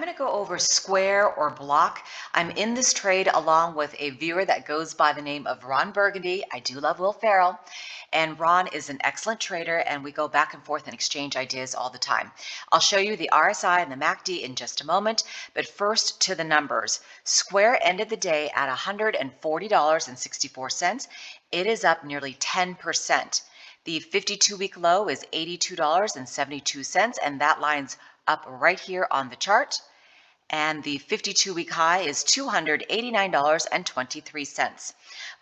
I'm going to go over Square or Block. I'm in this trade along with a viewer that goes by the name of Ron Burgundy. I do love Will Ferrell, and Ron is an excellent trader, and we go back and forth and exchange ideas all the time. I'll show you the RSI and the MACD in just a moment, but first to the numbers. Square ended the day at $140.64. It is up nearly 10%. The 52-week low is $82.72, and that line's up right here on the chart. And the 52-week high is $289.23.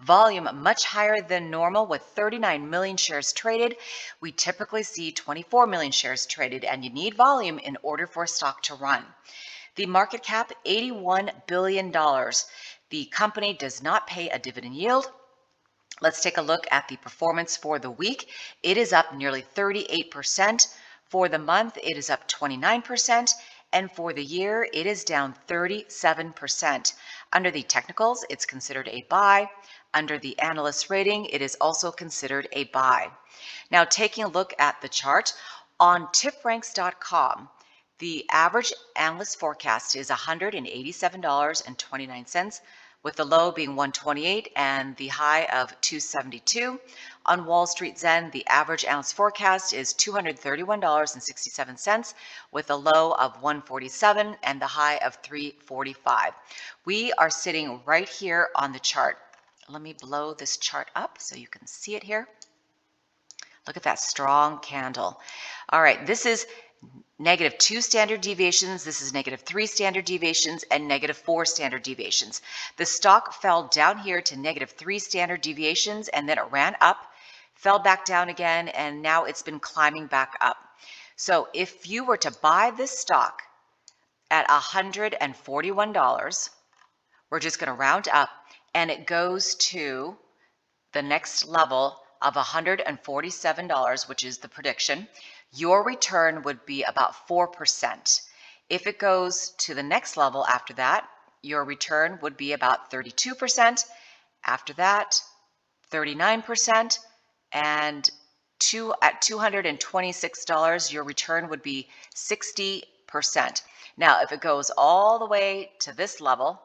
Volume much higher than normal with 39 million shares traded. We typically see 24 million shares traded, and you need volume in order for a stock to run. The market cap, $81 billion. The company does not pay a dividend yield. Let's take a look at the performance for the week. It is up nearly 38%. For the month, it is up 29%. And for the year, it is down 37%. Under the technicals, it's considered a buy. Under the analyst rating, it is also considered a buy. Now, taking a look at the chart, on tipranks.com, the average analyst forecast is $187.29, with the low being 128 and the high of 272. On Wall Street Zen, the average analyst forecast is $231.67, with a low of 147 and the high of 345. We are sitting right here on the chart. Let me blow this chart up so you can see it here. Look at that strong candle. All right, this is -2 standard deviations, this is -3 standard deviations, and -4 standard deviations. The stock fell down here to -3 standard deviations, and then it ran up, fell back down again, and now it's been climbing back up. So if you were to buy this stock at $141, we're just going to round up, and it goes to the next level of $147, which is the prediction, your return would be about 4%. If it goes to the next level after that, your return would be about 32%. After that, 39%. And at $226, your return would be 60%. Now, if it goes all the way to this level,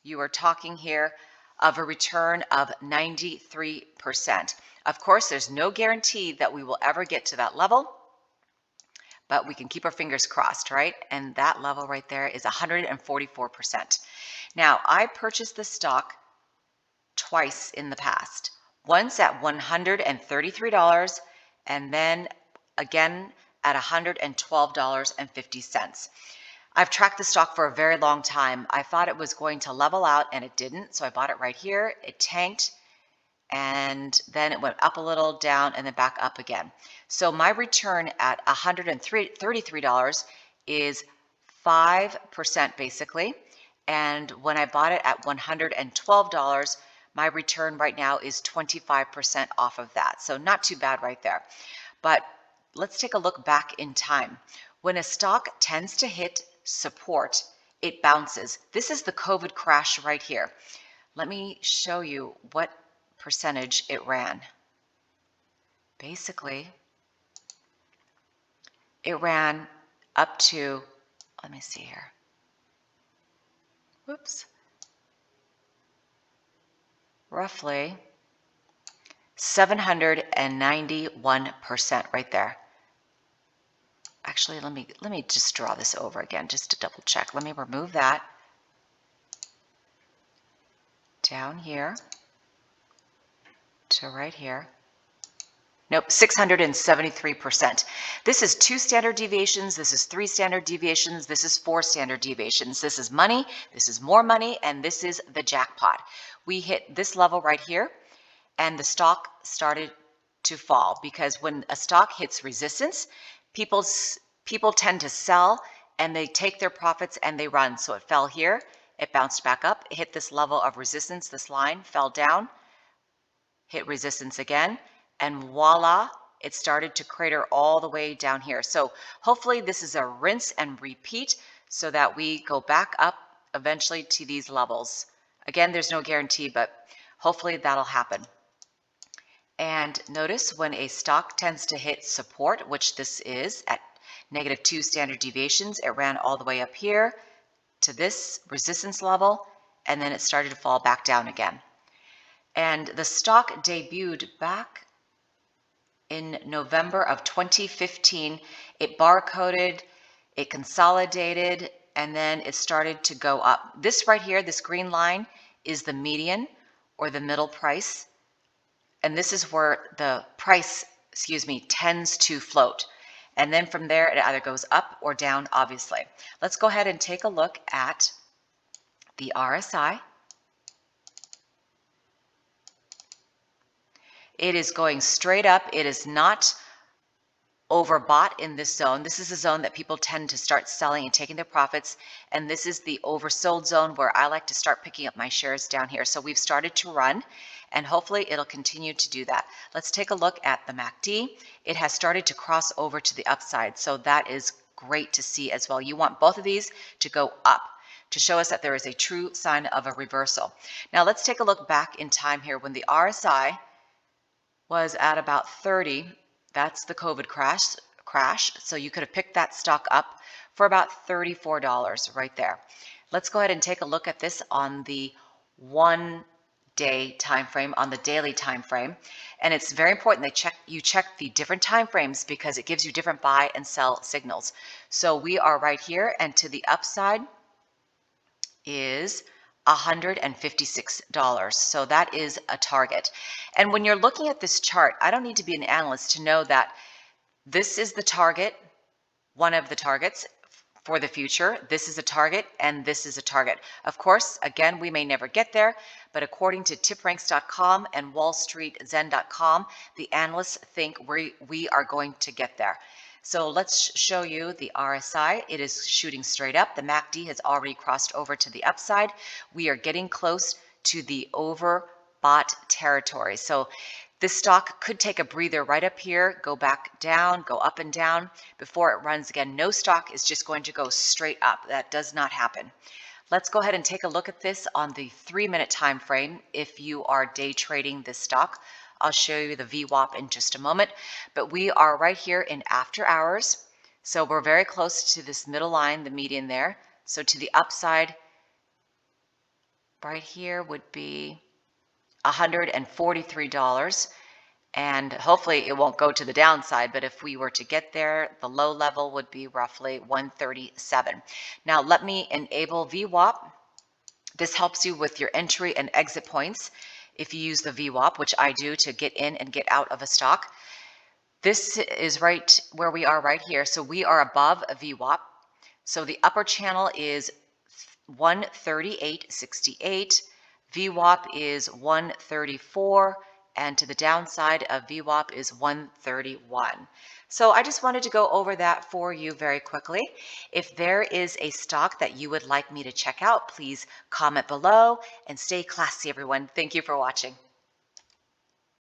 you are talking here of a return of 93%. Of course, there's no guarantee that we will ever get to that level, but we can keep our fingers crossed, right? And that level right there is 144%. Now, I purchased this stock twice in the past. Once at $133 and then again at $112.50. I've tracked the stock for a very long time. I thought it was going to level out and it didn't, so I bought it right here. It tanked and then it went up a little, down, and then back up again. So my return at $133 is 5% basically. And when I bought it at $112, my return right now is 25% off of that. So not too bad right there. But let's take a look back in time. When a stock tends to hit support, it bounces. This is the COVID crash right here. Let me show you what percentage it ran. Basically, it ran up to, let me see here. Whoops. Roughly 791% right there. Actually, let me just draw this over again just to double check. Let me remove that. Down here to right here. Nope, 673%. This is 2 standard deviations, this is 3 standard deviations, this is 4 standard deviations. This is money, this is more money, and this is the jackpot. We hit this level right here, and the stock started to fall because when a stock hits resistance, people tend to sell and they take their profits and they run. So it fell here, it bounced back up, it hit this level of resistance, this line, fell down, hit resistance again, and voila, it started to crater all the way down here. So hopefully this is a rinse and repeat so that we go back up eventually to these levels. Again, there's no guarantee, but hopefully that'll happen. And notice when a stock tends to hit support, which this is at -2 standard deviations. It ran all the way up here to this resistance level, and then it started to fall back down again. And the stock debuted back in November of 2015. It barcoded, it consolidated, and then it started to go up. This right here, this green line, is the median or the middle price. And this is where the price, tends to float. And then from there, it either goes up or down, obviously. Let's go ahead and take a look at the RSI. It is going straight up. It is not overbought in this zone. This is a zone that people tend to start selling and taking their profits. And this is the oversold zone where I like to start picking up my shares down here. So we've started to run, and hopefully it'll continue to do that. Let's take a look at the MACD. It has started to cross over to the upside. So that is great to see as well. You want both of these to go up to show us that there is a true sign of a reversal. Now let's take a look back in time here when the RSI was at about 30. That's the COVID crash. So you could have picked that stock up for about $34 right there. Let's go ahead and take a look at this on the 1 day time frame, on the daily time frame. And it's very important that you check the different time frames because it gives you different buy and sell signals. So we are right here, and to the upside is $156. So that is a target. And when you're looking at this chart, I don't need to be an analyst to know that this is the target, one of the targets for the future. This is a target, and this is a target. Of course, again, we may never get there, but according to tipranks.com and wallstreetzen.com, the analysts think we are going to get there. So let's show you the RSI. It is shooting straight up. The MACD has already crossed over to the upside. We are getting close to the overbought territory. So this stock could take a breather right up here, go back down, go up and down before it runs again. No stock is just going to go straight up. That does not happen. Let's go ahead and take a look at this on the 3-minute time frame if you are day trading this stock. I'll show you the VWAP in just a moment, but we are right here in after hours. So we're very close to this middle line, the median there. So to the upside right here would be $143. And hopefully it won't go to the downside, but if we were to get there, the low level would be roughly 137. Now let me enable VWAP. This helps you with your entry and exit points if you use the VWAP, which I do to get in and get out of a stock. This is right where we are right here. So we are above a VWAP. So the upper channel is 138.68. VWAP is 134. And to the downside of VWAP is 131. So I just wanted to go over that for you very quickly. If there is a stock that you would like me to check out, please comment below and stay classy, everyone. Thank you for watching.